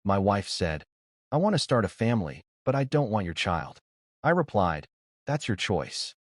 My wife said, "I want to start a family, but I don't want your child." I replied, "That's your choice."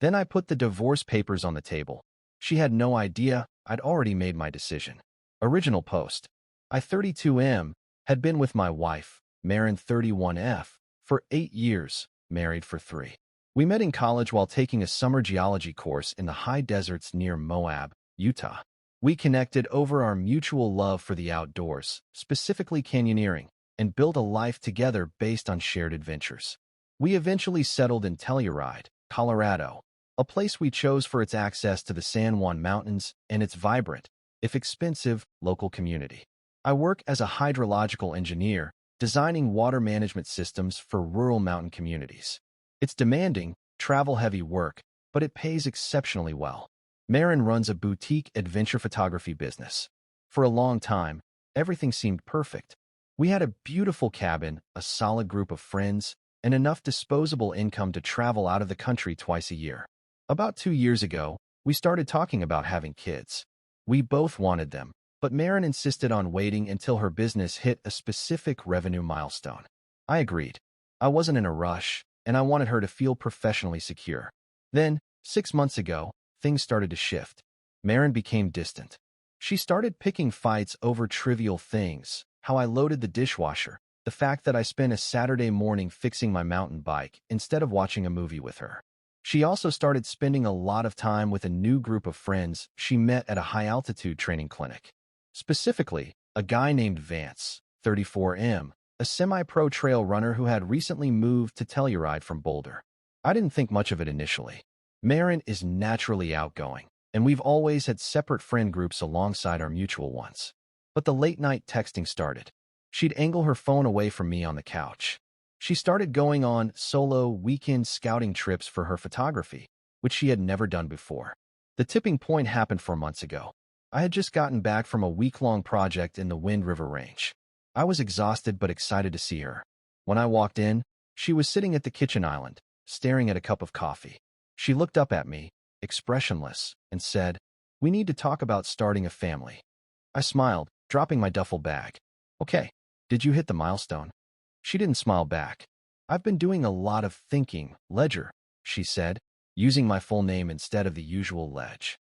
Then I put the divorce papers on the table. She had no idea I'd already made my decision. Original post. I, 32M, had been with my wife, Marin, 31F, for 8 years, married for 3. We met in college while taking a summer geology course in the high deserts near Moab, Utah. We connected over our mutual love for the outdoors, specifically canyoneering, and built a life together based on shared adventures. We eventually settled in Telluride, Colorado, a place we chose for its access to the San Juan Mountains and its vibrant, if expensive, local community. I work as a hydrological engineer, designing water management systems for rural mountain communities. It's demanding, travel-heavy work, but it pays exceptionally well. Marin runs a boutique adventure photography business. For a long time, everything seemed perfect. We had a beautiful cabin, a solid group of friends, and enough disposable income to travel out of the country twice a year. About 2 years ago, we started talking about having kids. We both wanted them, but Marin insisted on waiting until her business hit a specific revenue milestone. I agreed. I wasn't in a rush, and I wanted her to feel professionally secure. Then, 6 months ago, things started to shift. Marin became distant. She started picking fights over trivial things, how I loaded the dishwasher, the fact that I spent a Saturday morning fixing my mountain bike instead of watching a movie with her. She also started spending a lot of time with a new group of friends she met at a high-altitude training clinic. Specifically, a guy named Vance, 34M, a semi-pro trail runner who had recently moved to Telluride from Boulder. I didn't think much of it initially. Marin is naturally outgoing, and we've always had separate friend groups alongside our mutual ones. But the late-night texting started. She'd angle her phone away from me on the couch. She started going on solo weekend scouting trips for her photography, which she had never done before. The tipping point happened 4 months ago. I had just gotten back from a week-long project in the Wind River Range. I was exhausted but excited to see her. When I walked in, she was sitting at the kitchen island, staring at a cup of coffee. She looked up at me, expressionless, and said, "We need to talk about starting a family." I smiled, dropping my duffel bag. "Okay, did you hit the milestone?" She didn't smile back. "I've been doing a lot of thinking, Ledger," she said, using my full name instead of the usual Ledge.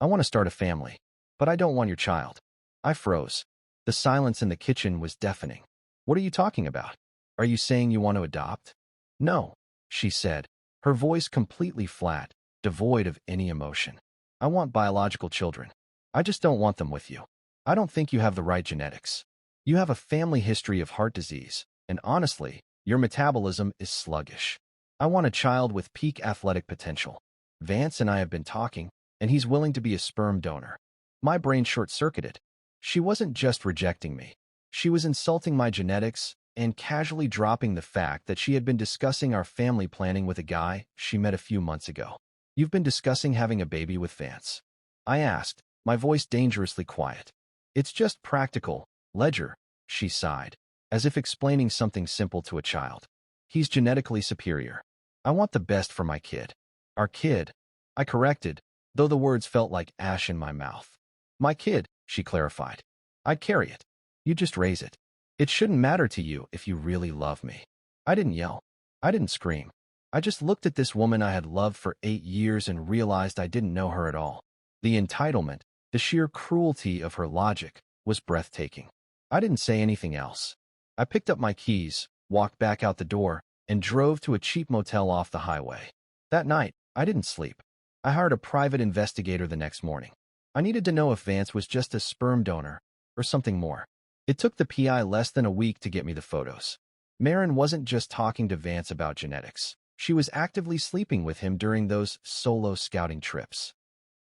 "I want to start a family, but I don't want your child." I froze. The silence in the kitchen was deafening. "What are you talking about? Are you saying you want to adopt?" "No," she said, her voice completely flat, devoid of any emotion. "I want biological children. I just don't want them with you. I don't think you have the right genetics. You have a family history of heart disease, and honestly, your metabolism is sluggish. I want a child with peak athletic potential. Vance and I have been talking, and he's willing to be a sperm donor." My brain short-circuited. She wasn't just rejecting me. She was insulting my genetics and casually dropping the fact that she had been discussing our family planning with a guy she met a few months ago. "You've been discussing having a baby with Vance?" I asked, my voice dangerously quiet. "It's just practical, Ledger," she sighed, as if explaining something simple to a child. "He's genetically superior. I want the best for my kid." "Our kid," I corrected, though the words felt like ash in my mouth. "My kid," she clarified. "I'd carry it. You just raise it. It shouldn't matter to you if you really love me." I didn't yell. I didn't scream. I just looked at this woman I had loved for 8 years and realized I didn't know her at all. The entitlement, the sheer cruelty of her logic, was breathtaking. I didn't say anything else. I picked up my keys, walked back out the door, and drove to a cheap motel off the highway. That night, I didn't sleep. I hired a private investigator the next morning. I needed to know if Vance was just a sperm donor or something more. It took the PI less than a week to get me the photos. Marin wasn't just talking to Vance about genetics. She was actively sleeping with him during those solo scouting trips.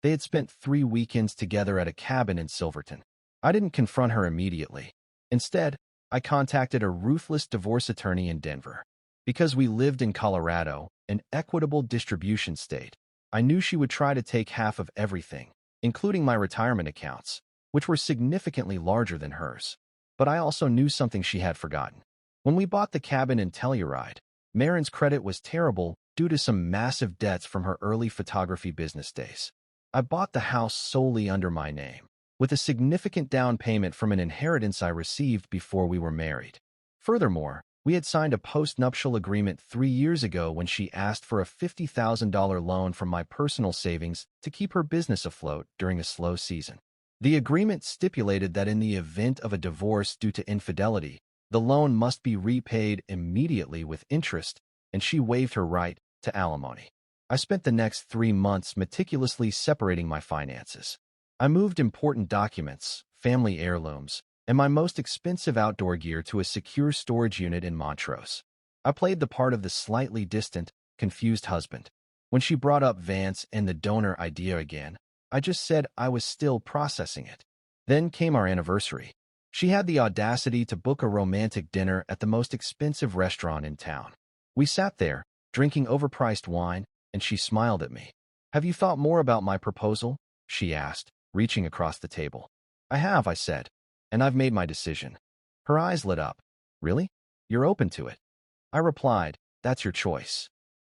They had spent 3 weekends together at a cabin in Silverton. I didn't confront her immediately. Instead, I contacted a ruthless divorce attorney in Denver. Because we lived in Colorado, an equitable distribution state, I knew she would try to take half of everything, including my retirement accounts, which were significantly larger than hers. But I also knew something she had forgotten. When we bought the cabin in Telluride, Marin's credit was terrible due to some massive debts from her early photography business days. I bought the house solely under my name. with a significant down payment from an inheritance I received before we were married. Furthermore, we had signed a post-nuptial agreement 3 years ago when she asked for a $50,000 loan from my personal savings to keep her business afloat during a slow season. The agreement stipulated that in the event of a divorce due to infidelity, the loan must be repaid immediately with interest, and she waived her right to alimony. I spent the next 3 months meticulously separating my finances. I moved important documents, family heirlooms, and my most expensive outdoor gear to a secure storage unit in Montrose. I played the part of the slightly distant, confused husband. When she brought up Vance and the donor idea again, I just said I was still processing it. Then came our anniversary. She had the audacity to book a romantic dinner at the most expensive restaurant in town. We sat there, drinking overpriced wine, and she smiled at me. "Have you thought more about my proposal?" she asked, reaching across the table. "I have," I said, "and I've made my decision." Her eyes lit up. "Really? You're open to it?" I replied, "That's your choice.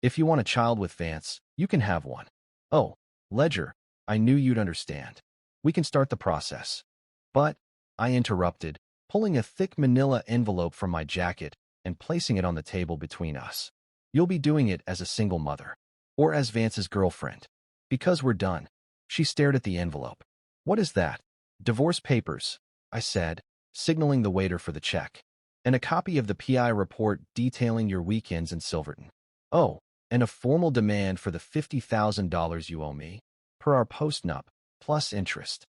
If you want a child with Vance, you can have one." "Oh, Ledger, I knew you'd understand. We can start the process." "But," I interrupted, pulling a thick manila envelope from my jacket and placing it on the table between us. "You'll be doing it as a single mother, or as Vance's girlfriend. Because we're done." She stared at the envelope. "What is that?" "Divorce papers," I said, signaling the waiter for the check. "And a copy of the PI report detailing your weekends in Silverton." "Oh, and a formal demand for the $50,000 you owe me, per our post-nup, plus interest."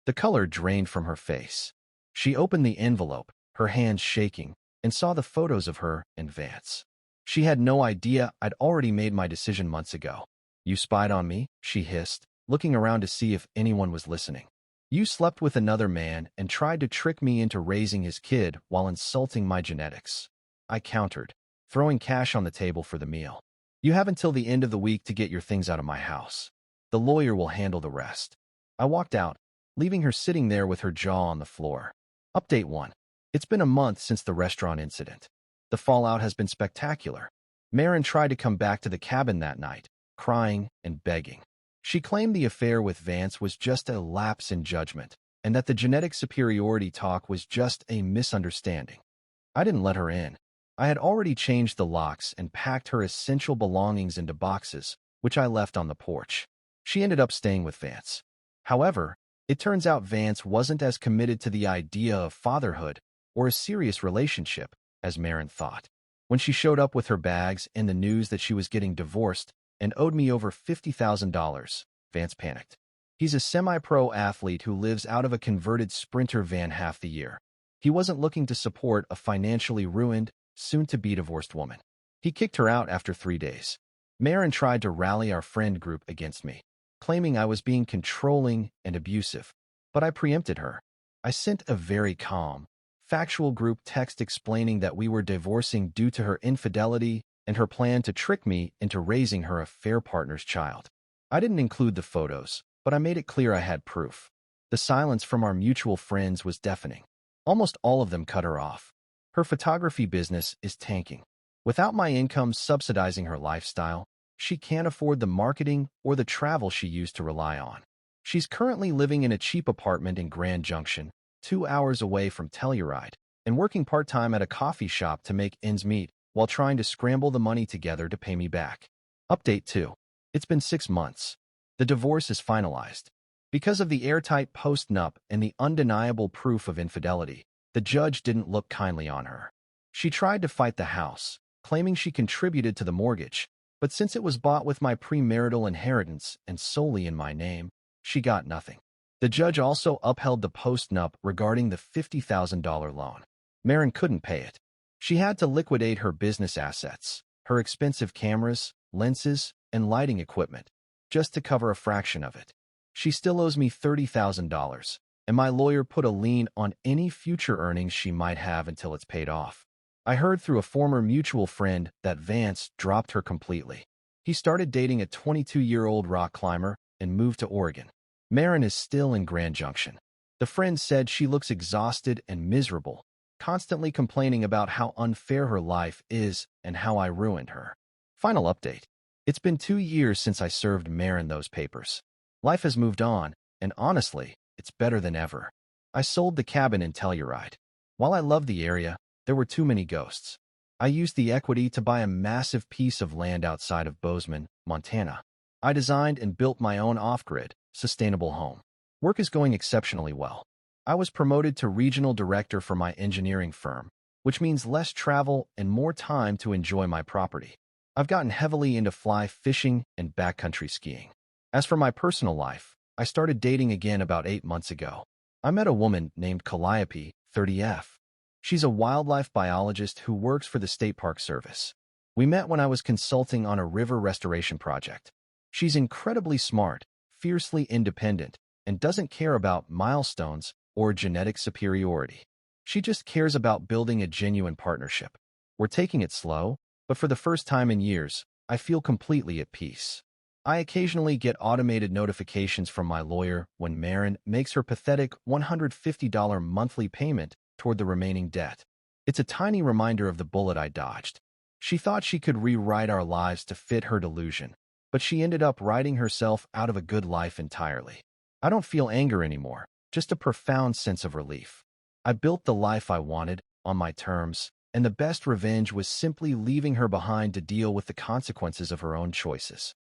The color drained from her face. She opened the envelope, her hands shaking, and saw the photos of her and Vance. She had no idea I'd already made my decision months ago. "You spied on me?" she hissed, looking around to see if anyone was listening. "You slept with another man and tried to trick me into raising his kid while insulting my genetics," I countered, throwing cash on the table for the meal. "You have until the end of the week to get your things out of my house. The lawyer will handle the rest." I walked out, leaving her sitting there with her jaw on the floor. Update 1. It's been a month since the restaurant incident. The fallout has been spectacular. Maren tried to come back to the cabin that night, crying and begging. She claimed the affair with Vance was just a lapse in judgment, and that the genetic superiority talk was just a misunderstanding. I didn't let her in. I had already changed the locks and packed her essential belongings into boxes, which I left on the porch. She ended up staying with Vance. However, it turns out Vance wasn't as committed to the idea of fatherhood or a serious relationship as Maren thought. When she showed up with her bags and the news that she was getting divorced and owed me over $50,000, Vance panicked. He's a semi-pro athlete who lives out of a converted Sprinter van half the year. He wasn't looking to support a financially ruined, soon-to-be divorced woman. He kicked her out after 3 days. Maren tried to rally our friend group against me, claiming I was being controlling and abusive, but I preempted her. I sent a very calm, factual group text explaining that we were divorcing due to her infidelity and her plan to trick me into raising her affair partner's child. I didn't include the photos, but I made it clear I had proof. The silence from our mutual friends was deafening. Almost all of them cut her off. Her photography business is tanking. Without my income subsidizing her lifestyle, she can't afford the marketing or the travel she used to rely on. She's currently living in a cheap apartment in Grand Junction, 2 hours away from Telluride, and working part-time at a coffee shop to make ends meet while trying to scramble the money together to pay me back. Update 2. It's been 6 months. The divorce is finalized. Because of the airtight post-nup and the undeniable proof of infidelity, the judge didn't look kindly on her. She tried to fight the house, claiming she contributed to the mortgage, but since it was bought with my premarital inheritance and solely in my name, she got nothing. The judge also upheld the post-nup regarding the $50,000 loan. Maren couldn't pay it. She had to liquidate her business assets, her expensive cameras, lenses, and lighting equipment, just to cover a fraction of it. She still owes me $30,000, and my lawyer put a lien on any future earnings she might have until it's paid off. I heard through a former mutual friend that Vance dropped her completely. He started dating a 22-year-old rock climber and moved to Oregon. Maren is still in Grand Junction. The friend said she looks exhausted and miserable, constantly complaining about how unfair her life is and how I ruined her. Final update. It's been 2 years since I served Maren those papers. Life has moved on, and honestly, It's better than ever. I sold the cabin in Telluride. While I loved the area, there were too many ghosts. I used the equity to buy a massive piece of land outside of Bozeman, Montana. I designed and built my own off-grid, sustainable home. Work is going exceptionally well. I was promoted to regional director for my engineering firm, which means less travel and more time to enjoy my property. I've gotten heavily into fly fishing and backcountry skiing. As for my personal life, I started dating again about 8 months ago. I met a woman named Qley, 30F. She's a wildlife biologist who works for the State Park Service. We met when I was consulting on a river restoration project. She's incredibly smart, fiercely independent, and doesn't care about milestones or genetic superiority. She just cares about building a genuine partnership. We're taking it slow, but for the first time in years, I feel completely at peace. I occasionally get automated notifications from my lawyer when Marin makes her pathetic $150 monthly payment toward the remaining debt. It's a tiny reminder of the bullet I dodged. She thought she could rewrite our lives to fit her delusion, but she ended up writing herself out of a good life entirely. I don't feel anger anymore, just a profound sense of relief. I built the life I wanted, on my terms, and the best revenge was simply leaving her behind to deal with the consequences of her own choices.